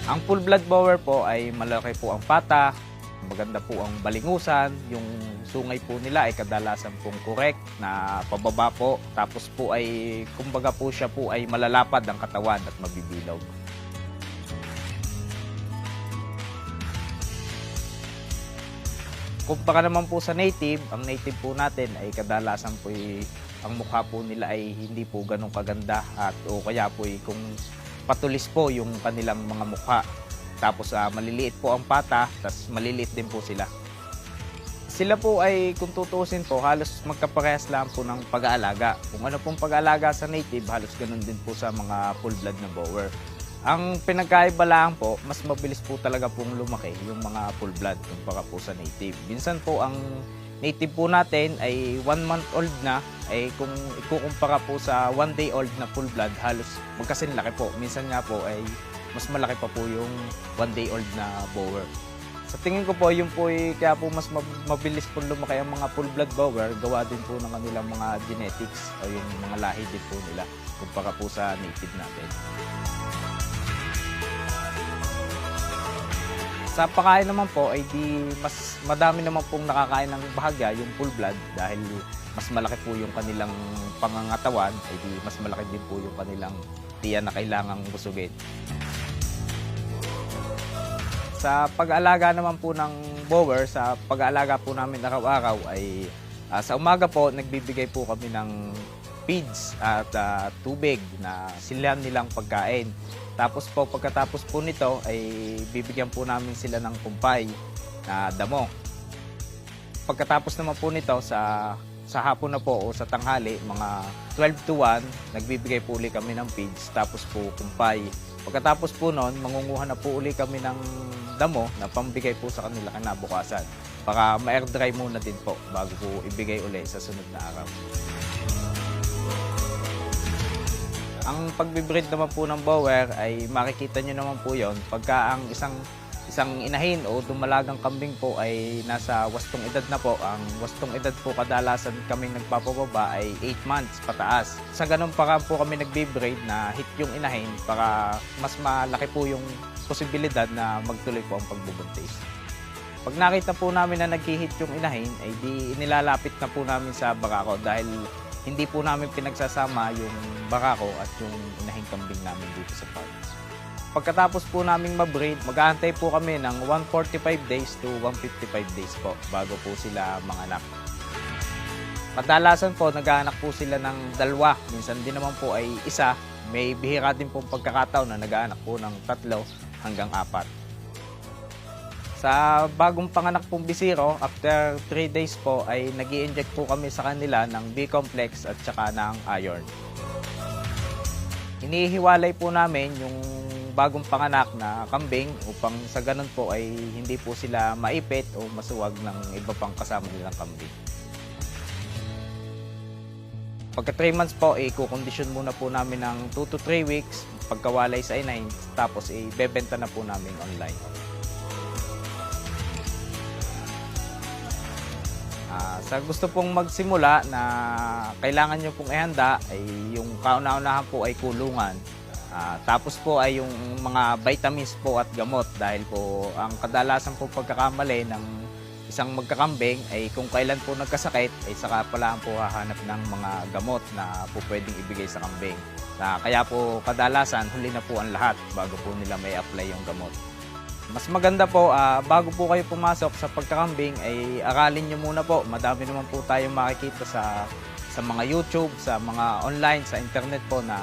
Ang full blood bower po ay malaki po ang pata, maganda po ang balingusan, yung sungay po nila ay kadalasan pong correct na pababa po, tapos po ay kumbaga po siya po ay malalapad ang katawan at mabibilog. Kumpara naman po sa native, ang native po natin ay kadalasan po ang mukha po nila ay hindi po ganun kaganda at o kaya po kung patulis po yung kanilang mga mukha. Tapos maliliit po ang pata, tapos maliliit din po sila. Sila po ay kung tutusin po, halos magkaparehas lang po ng pag-aalaga. Kung ano pong pag-aalaga sa native, halos ganun din po sa mga full blood na bower. Ang pinagkaiba lang po, mas mabilis po talaga pong lumaki yung mga full blood kumpara po sa native. Minsan po ang native po natin ay 1 month old na, ay kung ikukumpara po sa 1 day old na full blood, halos magkasin laki po. Minsan nga po ay mas malaki pa po yung 1 day old na bower. Sa tingin ko po, yung po kaya po mas mabilis po lumaki ang mga full blood bower, gawa din po ng kanilang mga genetics o yung mga lahi din po nila kumpara po sa native natin. Sa pagkain naman po ay mas madami naman pong nakakain ng bahagya yung full blood dahil mas malaki po yung kanilang pangangatawan, ay mas malaki din po yung kanilang tiyan na kailangang busugin. Sa pag-aalaga naman po ng bower, sa pag-aalaga po namin araw-araw ay sa umaga po nagbibigay po kami ng feeds at tubig na sila nilang pagkain. Tapos po pagkatapos po nito ay bibigyan po namin sila ng kumpay na damo. Pagkatapos naman po nito sa hapon na po o sa tanghali, mga 12 to 1, nagbibigay po uli kami ng feeds, tapos po kumpay. Pagkatapos po noon, mangunguha na po uli kami ng damo na pambigay po sa kanila kinabukasan para ma-air dry muna din po bago po ibigay uli sa sunod na araw. Ang pagbe-breed naman po ng bower ay makikita nyo naman po yon pagka ang isang inahin o dumalagang kambing po ay nasa wastong edad na po. Ang wastong edad po kadalasan kaming nagpapababa ay 8 months pataas. Sa ganun parang po kami nagbe-breed na hit yung inahin para mas malaki po yung posibilidad na magtuloy po ang pagbubuntis. Pag nakita po namin na nag-hit yung inahin, ay di inilalapit na po namin sa barako dahil hindi po namin pinagsasama yung barako at yung inahing kambing namin dito sa farm. Pagkatapos po namin ma-breed, mag-aantay po kami ng 145 days to 155 days po bago po sila manganak. Kadalasan po nag-aanak po sila ng 2, minsan din naman po ay 1. May bihira din po pagkakataon na nag-aanak po ng 3 hanggang 4. Sa bagong panganak pong bisiro, after 3 days po ay nag-i-inject po kami sa kanila ng B-complex at saka ng iron. Inihiwalay po namin yung bagong panganak na kambing upang sa ganun po ay hindi po sila maipit o masuwag ng iba pang kasama nilang kambing. Pagka 3 months po, ikukondisyon muna po namin ng 2 to 3 weeks pagkawalay sa inay, tapos ibebenta na po namin online. Sa gusto pong magsimula na kailangan nyo pong ihanda ay yung kauna-unahan po ay kulungan. Tapos po ay yung mga vitamins po at gamot dahil po ang kadalasan po pagkakamali ng isang magkakambing ay kung kailan po nagkasakit ay saka pala po hahanap ng mga gamot na po pwedeng ibigay sa kambing. Kaya po kadalasan huli na po ang lahat bago po nila may apply yung gamot. Mas maganda po, bago po kayo pumasok sa pagkakambing ay aralin nyo muna po. Madami naman po tayong makikita sa mga YouTube, sa mga online, sa internet po na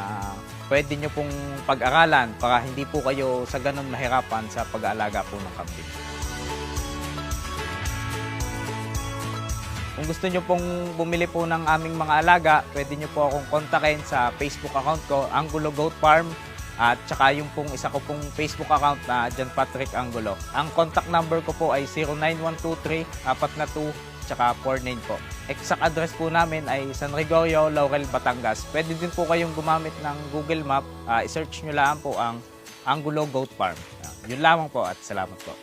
pwede nyo pong pag-aralan para hindi po kayo sa ganun mahirapan sa pag-aalaga po ng kambing. Kung gusto nyo pong bumili po ng aming mga alaga, pwede nyo po akong kontakin sa Facebook account ko, Angulo Goat Farm. At saka yung pong isa ko pong Facebook account na John Patrick Angulo. Ang contact number ko po ay 09123-42 tsaka 49 po. Exact address po namin ay San Gregorio, Laurel, Batangas. Pwede din po kayong gumamit ng Google Map. I-search nyo lang po ang Angulo Goat Farm. Yun lamang po at salamat po.